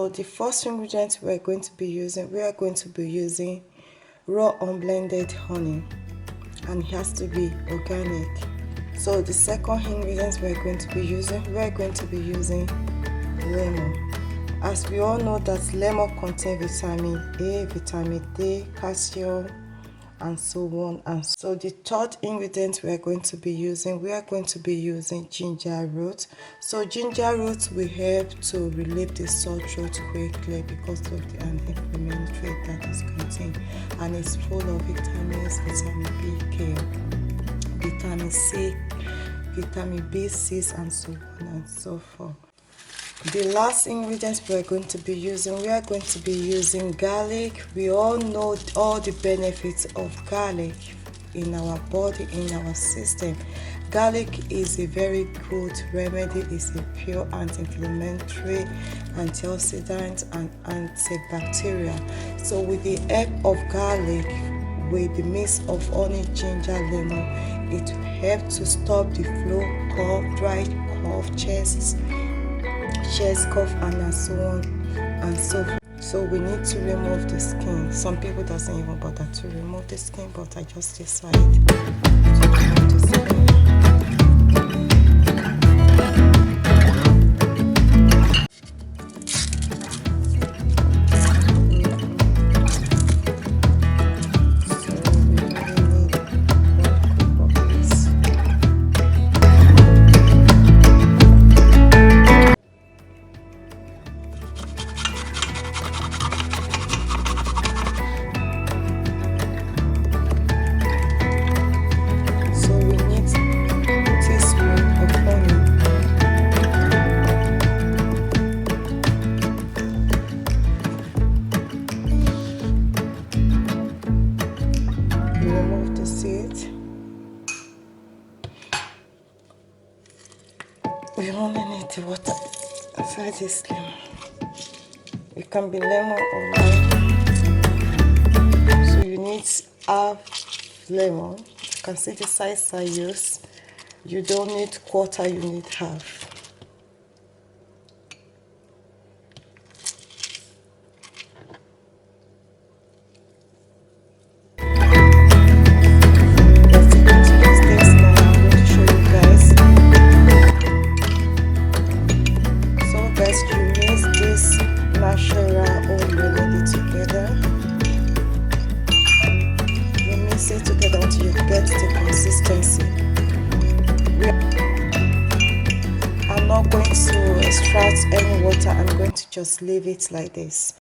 So the first ingredient we are going to be using raw unblended honey, and it has to be organic. So the second ingredient we are going to be using lemon. As we all know that lemon contains vitamin A, vitamin D, calcium, and so on. And so the third ingredient we are going to be using ginger root. So ginger root will help to relieve the sore throat quickly because of the anti-inflammatory that is contained, and it's full of vitamins, vitamin B, vitamin C, vitamin B6, and so on and so forth. The last ingredient we are going to be using garlic. We all know all the benefits of garlic in our body, in our system. Garlic is a very good remedy. It's a pure anti-inflammatory, antioxidant, and antibacterial. So with the help of garlic, with the mix of honey, ginger, lemon, it will help to stop the flu, cough, dry cough, chest cough, and so on and so forth. So we need to remove the skin. Some people doesn't even bother to remove the skin, but I just decided to remove the skin. Remove the seed. We only need the water inside this lemon. It can be lemon or lime. So you need half lemon. You can see the size I use. You don't need quarter, you need half. Together until you get the consistency. I'm not going to extract any water. I'm going to just leave it like this.